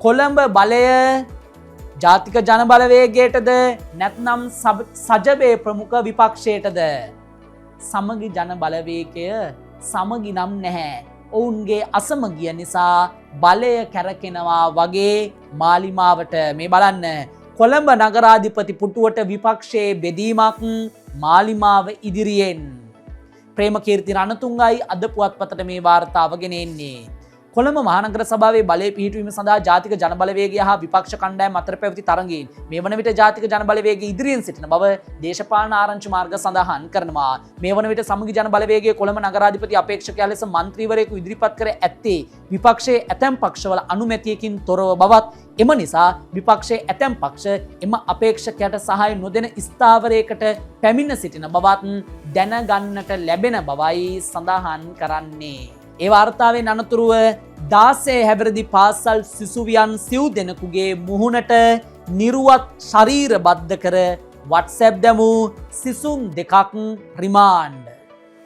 කොළඹ බලය ජාතික ජන බලවේගයටද නැත්නම් සජබේ ප්‍රමුඛ විපක්ෂයටද? සමගි ජන බලවේගය සමගි නම් නැහැ. ඔවුන්ගේ අසමගිය නිසා බලය කැරකෙනවා වගේ මාලිමාවට. මේ බලන්න කොළඹ නගරාධිපති පුටුවට විපක්ෂයේ බෙදීමක් මාලිමාව ඉදිරියෙන්. ප්‍රේමකීර්ති රණතුංගයි අද පුවත්පතට මේ වාර්තාව ගෙන එන්නේ. කොළඹ මහනගර සභාවේ බලය පිහිටුවීම සඳහා ජාතික ජන බලවේගය හා විපක්ෂ කණ්ඩායම් අතර පැවති තරඟයෙන් මේ වන විට ජාතික ජන බලවේගය ඉදිරියෙන් සිටින බව දේශපාලන ආරංචි මාර්ග සඳහන් කරනවා. මේ වන විට සමගි ජන බලවේගයේ කොළඹ නගරාධිපති අපේක්ෂකයා ලෙස මන්ත්‍රීවරයෙකු ඉදිරිපත් කර ඇත්තේ විපක්ෂයේ ඇතැම් පක්ෂවල අනුමැතියකින් තොරව බවත් එම නිසා විපක්ෂයේ ඇතැම් පක්ෂ එම අපේක්ෂකයාට සහාය නොදෙන ස්ථාවරයකට පැමිණ සිටින බවත් දැනගන්නට ලැබෙන බවයි සඳහන් කරන්නේ. ඒ වාර්තාවෙන් අනතුරුව 16 හැවිරිදි පාසල් සිසුවියන් සිව් දෙනෙකුගේ මුහුණට නිරුවත් ශරීර බද්ධ කර WhatsApp දැමූ සිසුන් දෙකක් රිමාන්ඩ්.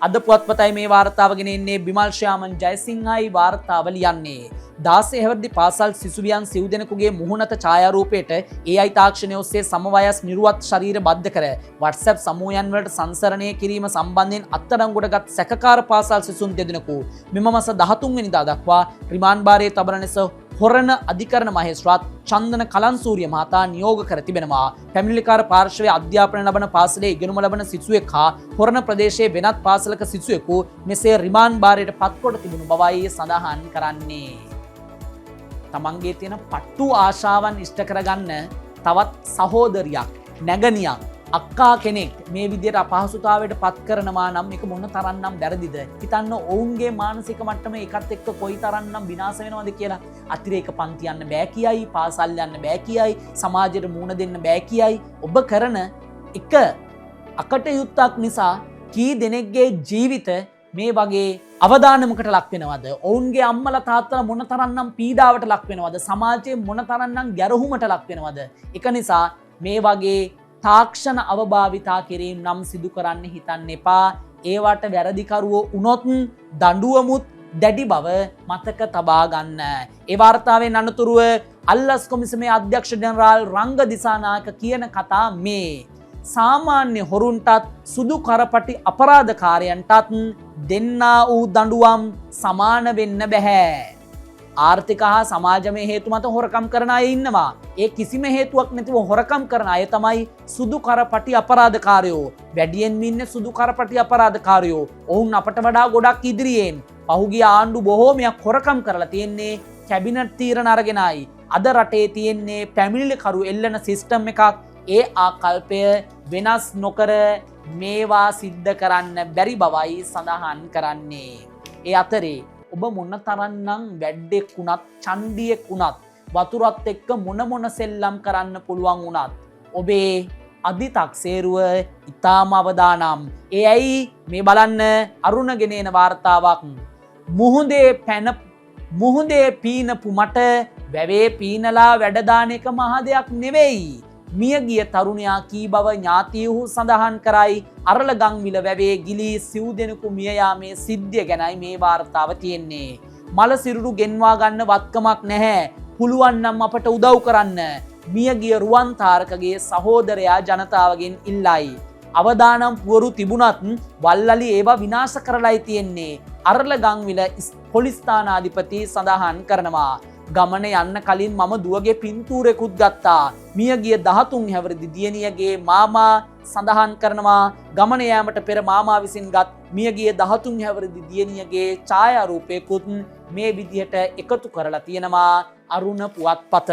අද පුවත්පතයි මේ වාර්තාව ගෙන එන්නේ බිමල් ශ්‍යාමන් ජයසිංහයි වාර්තාව ලියන්නේ. 16 හැවිරිදි පාසල් සිසුවියන් සිව් දෙනෙකුගේ මුහුණත ඡායාරූපයට AI තාක්ෂණය ඔස්සේ සමවයස් නිර්වත් ශරීර බද්ධ කර WhatsApp සමූහයන් වලට සංසරණය කිරීම සම්බන්ධයෙන් අත්අඩංගුවටගත් සැකකාර පාසල් සිසුන් දෙදෙනෙකු මෙම මාස 13 වෙනිදා දක්වා රිමාන්ඩ් භාරයේ තබන ලෙස හොරණ අධිකරණ මහේස්ත්‍රාත් චන්දන කලන්සූරිය මහතා නියෝග කර තිබෙනවා. පැමිණිලිකාර පාර්ශවයේ අධ්‍යාපනය ලබන පාසලේ ඉගෙනුම ලබන සිසුවෙක් හා හොරණ ප්‍රදේශයේ වෙනත් පාසලක සිසුවෙකු මෙසේ රිමාන්ඩ් භාරයට පත්කොට තිබුණු බවයි සඳහන් කරන්නේ. තමන්ගේ තියෙන පට්ටු ආශාවන් ඉෂ්ට කරගන්න තවත් සහෝදරියක්, නැගණියක්, අක්කා කෙනෙක් මේ විදියට අපහසුතාවයට පත් කරනවා නම් මේක මොන තරම්නම් වැරදිද? හිතන්න ඔවුන්ගේ මානසික මට්ටම එකත් එක්ක කොයි තරම්නම් විනාශ වෙනවද කියලා. අතිරේක පන්ති යන්න බෑ කියයි, පාසල් යන්න බෑ කියයි, සමාජයට මුහුණ දෙන්න බෑ කියයි. ඔබ කරන එක අකටයුත්තක් නිසා කී දෙනෙක්ගේ ජීවිත මේ වගේ අවදානමකට ලක් වෙනවද? ඔවුන්ගේ අම්මලා තාත්තලා මොන තරම්නම් පීඩාවට ලක් වෙනවද? සමාජයේ මොන තරම්නම් ගැරහුමට ලක් වෙනවද? ඒක නිසා මේ වගේ තාක්ෂණ අවභාවිතා කිරීම නම් සිදු කරන්න හිතන්න එපා. ඒවට වැරදිකරුවෝ වුණොත් දඬුවමුත් දැඩි බව මතක තබා ගන්න. ඒ වාර්තාවෙන් අනතුරුව අල්ලස් කොමිසමේ අධ්‍යක්ෂ ජනරාල් රංග දිසානායක කියන කතා මේ. සාමාන්‍ය හොරුන්ටත් සුදු කරපටි අපරාධකාරයන්ටත් දෙන්නා වූ දඬුවම් සමාන වෙන්න බැහැ. ආර්ථික හා සමාජමය හේතු මත හොරකම් කරන අය ඉන්නවා. ඒ කිසිම හේතුවක් නැතිව හොරකම් කරන අය තමයි සුදු කරපටි අපරාධකාරයෝ. වැඩියෙන්ම ඉන්නේ සුදු කරපටි අපරාධකාරයෝ. ඔවුන් අපට වඩා ගොඩක් ඉදිරියෙන්. පහුගිය ආණ්ඩු බොහෝමයක් හොරකම් කරලා තියෙන්නේ කැබිනට් තීරණ අරගෙනයි. අද රටේ තියෙන්නේ පැමිණිලිකරු එල්ලන සිස්ටම් එකක්. ඒ ආකල්පය වෙනස් නොකර මේවා සිද්ධ කරන්න බැරි බවයි සඳහන් කරන්නේ. ඒ අතරේ ඔබ මොන තරන්නම් වැඩ්ඩෙක් වුණත්, චණ්ඩියෙක් වුණත්, වතුරත් එක්ක මොන සෙල්ලම් කරන්න පුළුවන් වුණත් ඔබේ අධිතක්සේරුව ඉතාම අවදානම්. ඒ ඇයි මේ බලන්න අරුණ ගෙනේන වාර්තාවක්. මුහුදේ පීනපු මට වැවේ පීනලා වැඩදාන එක මහ දෙයක් නෙවෙයි. මියගිය තරුණයා කී බව ඥාතීහු සඳහන් කරයි. අරලගංවිල වැවේ ගිලී සිව් දෙනෙකු මිය යාමේ සිද්ධිය ගැනයි මේ වාර්තාව තියෙන්නේ. මල සිරුරු ගෙන්වා ගන්න වත්කමක් නැහැ. පුළුවන් නම් අපට උදව් කරන්න. මියගිය රුවන් තාරකගේ සහෝදරයා ජනතාවගෙන් ඉල්ලයි. අවදානම් පුවරු තිබුණත් වල්ලලි ඒවා විනාශ කරලයි තියෙන්නේ. අරලගංවිල පොලිස් ස්ථානාධිපති සඳහන් කරනවා. ගමන යන්න කලින් මම දුවගේ පින්තූරෙකුත් ගත්තා. මියගිය 13 හැවිරිදි දියණියගේ මාමා සඳහන් කරනවා ගමන යාමට පෙර මාමා විසින් ගත් මියගිය 13 හැවිරිදි දියණියගේ ඡායාරූපයකුත් මේ විදිහට එකතු කරලා තියෙනවා අරුණ පුවත්පත.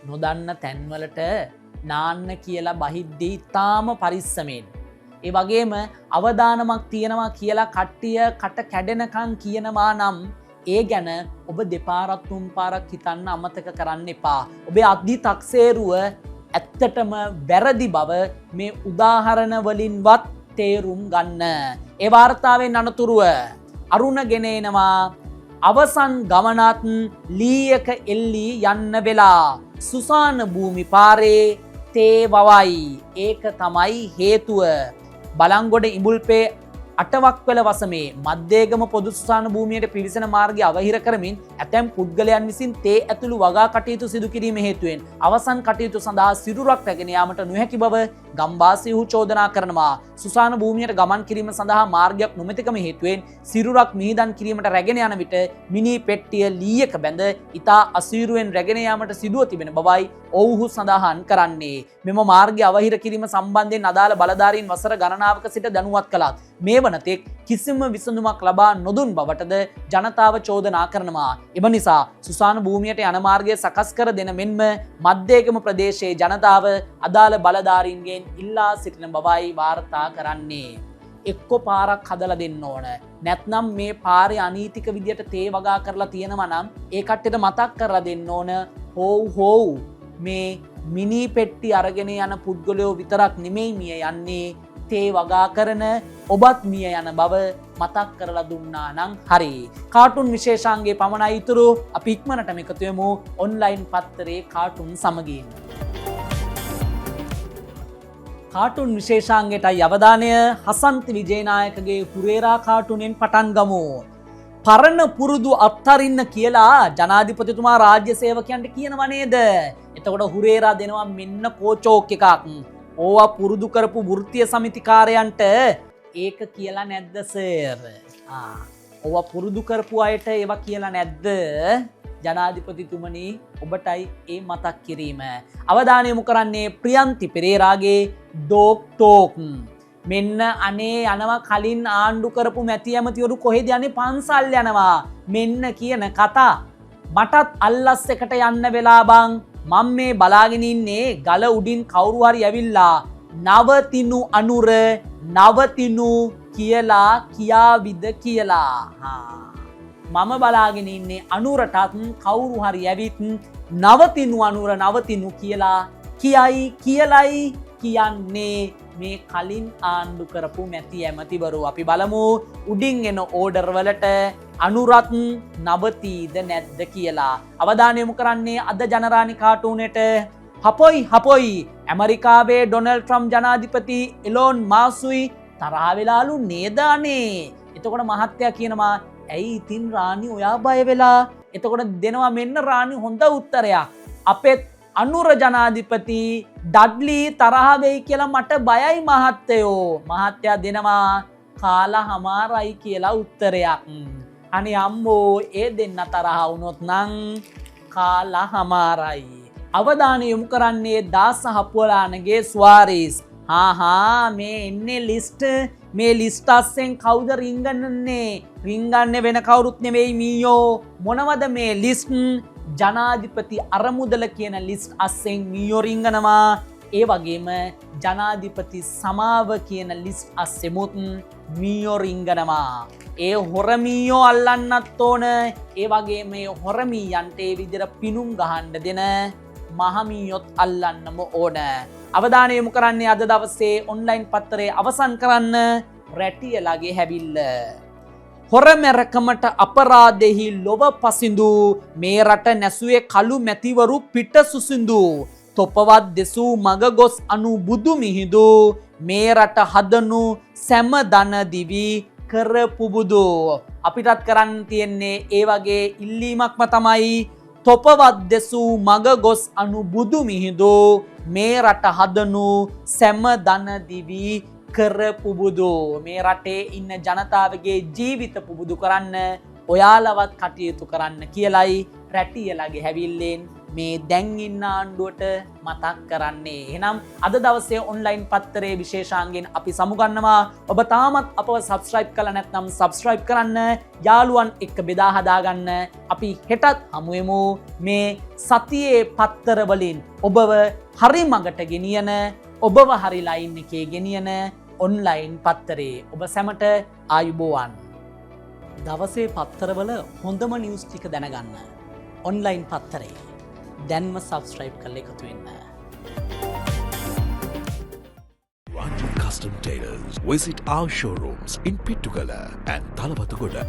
නොදන්න තැන්වලට නාන්න කියලා බහිද්දී තාම පරිස්සමෙන්. ඒ වගේම අවදානමක් තියෙනවා කියලා කට්ටිය කට කැඩෙනකන් කියනවා නම් ඒ ගැන ඔබ දෙපාරක් තුන් පාරක් හිතන්න අමතක කරන්න එපා. ඔබේ අධි තක්සේරුව ඇත්තටම වැරදි බව මේ උදාහරණ වලින්වත් තේරුම් ගන්න. ඒ වාර්තාවෙන් අනතුරුව අරුණ ගෙනේනවා අවසන් ගමනත් ලීයක එල්ලී යන්න වෙලා සුසාන භූමි පාරේ තේ වවයි. ඒක තමයි හේතුව. බලංගොඩ ඉඹුල්පේ අටවක් පෙළ වසමේ මධ්‍යේගම පොදු සුසාන භූමියට පිවිසෙන මාර්ගය අවහිර කරමින් ඇතැම් පුද්ගලයන් විසින් තේ ඇතුළු වගා කටයුතු සිදු කිරීම හේතුවෙන් අවසන් කටයුතු සඳහා සිරුරක් රැගෙන යාමට නොහැකි බව ගම්වාසීහු චෝදනා කරනවා. සුසාන භූමියට ගමන් කිරීම සඳහා මාර්ගයක් නොමැතිකම හේතුවෙන් සිරුරක් මිහිදන් කිරීමට රැගෙන යන විට මිනි පෙට්ටිය ලීයක බැඳ ඉතා අසීරුවෙන් රැගෙන යාමට සිදුව තිබෙන බවයි ඔවුහු සඳහන් කරන්නේ. මෙම මාර්ගය අවහිර කිරීම සම්බන්ධයෙන් අදාළ බලධාරීන් වසර ගණනාවක සිට දැනුවත් කළත් මේ වනතෙක් කිසිම විසඳුමක් ලබා නොදුන් බවටද ජනතාව චෝදනා කරනවා. එම නිසා සුසාන භූමියට යන මාර්ගය සකස් කර දෙන මෙන්ම මධ්‍යේගම ප්‍රදේශයේ ජනතාව අදාළ බලධාරීන්ගෙන් ඉල්ලා සිටින බවයි වාර්තා කරන්නේ. එක්කො පාරක් හදලා දෙන්න ඕන. නැත්නම් මේ පාරේ අනීතික විදියට තේ වගා කරලා තියෙනවා නම් ඒ කට්ටියට මතක් කරලා දෙන්න ඕන. හොව් මේ මිනි පෙට්ටි අරගෙන යන පුද්ගලයෝ විතරක් නෙමෙයි මිය යන්නේ. තේ වගා කරන ඔබත් මිය යන බව මතක් කරලා දුන්නා නම් හරි. කාටුන් විශේෂාංගයේ පමණයි ඉතුරු. අපි ඉක්මනටම එකතු වෙමු ඔන්ලයින් පත්තරේ කාටුන් සමගින්. කාටුන් විශේෂාංගයටයි අවධානය හසන්ත විජේනායකගේ හුරේරා කාටුනෙන් පටන් ගමු. පරණ පුරුදු අත්හරින්න කියලා ජනාධිපතිතුමා රාජ්‍ය සේවකයන්ට කියනව නේද? එතකොට හුරේරා දෙනවා මෙන්න කෝචෝක් එකක්. ඕවා පුරුදු කරපු වෘත්තීය සමිතිකාරයන්ට ඒක කියලා නැද්ද සර්? ඕවා පුරුදු කරපු අයට ඒවා කියලා නැද්ද? ජනාධිපතිතුමනි ඔබටයි ඒ මතක් කිරීම. අවධානය යොමු කරන්නේ ප්‍රියන්ති පෙරේරාගේ ඩෝක් ටෝක්. මෙන්න අනේ යනවා කලින් ආණ්ඩු කරපු මැති ඇමතිවරු කොහෙද යන්නේ? පන්සල් යනවා. මෙන්න කියන කතා. මටත් අල්ලස් එකට යන්න වෙලා බං. මම මේ බලාගෙන ඉන්නේ ගල උඩින් කවුරු හරි ඇවිල්ලා නවතිනු අනුර නවතිනු කියලා කියාවිද කියලා. මම බලාගෙන ඉන්නේ අනුරටත් කවුරු හරි ඇවිත් නවතිනු අනුර නවතිනු කියලා කියයි කියලයි කියන්නේ මේ කලින් ආණ්ඩු කරපු මැති ඇමතිවරු. අපි බලමු උඩින් එන ඕඩර් වලට අනුරත් නවතීද නැද්ද කියලා. අවධානය යොමු කරන්නේ අද ජනරානි කාටුනේට. හපොයි ඇමරිකාවේ ඩොනල්ඩ් ට්‍රම්ප් ජනාධිපති එලෝන් මාස්කුයි තරහ වෙලාලු නේද අනේ. එතකොට මහත්තයා කියනවා ඇයි ඉතින් රාණි ඔයා බය වෙලා? එතකොට දෙනවා මෙන්න රාණි හොඳ උත්තරයක්. අපෙත් අනුර ජනාධිපති ඩඩ්ලි තරහ වෙයි කියලා මට බයයි මහත්තයෝ. මහත්තයා දෙනවා කාලා හමාරයි කියලා උත්තරයක්. අනේ අම්මෝ ඒ දෙන්න තරහ වුණොත් නම් කාලා හමාරයි. අවධානය යොමු කරන්නේ දාස හපුවලානගේ ස්වාරීස්. මේ එන්නේ ලිස්ට්. මේ ලිස්ට් අස්සෙන් කවුද රිංගන්නේ? රිංගන්නේ වෙන කවුරුත් නෙවෙයි මීයෝ. මොනවද මේ ලිස්ට්? ජනාධිපති අරමුදල කියන ලිස්ට් අස්සෙන් මීයෝ රිංගනවා. ඒ වගේම ජනාධිපති සමාව කියන ලිස්ට් අස්සෙමුත් මීයෝ රිංගනවා. ඒ හොරමීයෝ අල්ලන්නත් ඕන. ඒ වගේ මේ හොරමීයන්ට ඒ විදිහට පිනුම් ගහන්න දෙන මහමීයොත් අල්ලන්නම ඕන. අවධානය යොමු කරන්නේ අද දවසේ ඔන්ලයින් පත්තරේ අවසන් කරන්න රැටියලාගේ හැවිල්ල. හොරමැරකමට අපරාධෙහි ලොව පසිඳු මේ රට නැසුවේ කළු මැතිවරු පිට සුසිඳු. තොපවත් දෙසූ මග ගොස් අනු බුදු මිහිදු මේ රට හදනු සැම දන දිවි කරපුබුදු. අපිටත් කරන්න තියෙන්නේ ඒ වගේ ඉල්ලීමක්ම තමයි. තොපවත් දෙසූ මග ගොස් අනු බුදු මිහිදු මේ රට හදනු සැම දන දිවි කරපුබුදු. මේ රටේ ඉන්න ජනතාවගේ ජීවිත පුබුදු කරන්න ඔයාලවත් කටයුතු කරන්න කියලයි රැටියලාගේ හැවිල්ලෙන් මේ දැන් ඉන්න ආණ්ඩුවට මතක් කරන්නේ. එහෙනම් අද දවසේ ඔන්ලයින් පත්තරේ විශේෂාංගෙන් අපි සමුගන්නවා. ඔබ තාමත් අපව සබස්ක්‍රයිබ් කරලා නැත්නම් සබස්ක්‍රයිබ් කරන්න. යාළුවන් එක්ක බෙදා හදාගන්න. අපි හෙටත් හමුවෙමු මේ සතියේ පත්තර වලින් ඔබව හරි මගට ගෙනියන, ඔබව හරි ලයින් එකේ ගෙනියන ඔන්ලයින් පත්තරේ. ඔබ සැමට ආයුබෝවන්. දවසේ පත්තරවල හොඳම නිවුස් ටික දැනගන්න ඔන්ලයින් පත්තරේ දැන්ම සබස්ක්‍රයිබ් කරලා එකතු වෙන්න. Ranjit Custom Tailors. Visit our showrooms in Pittugala and Thalapathugoda.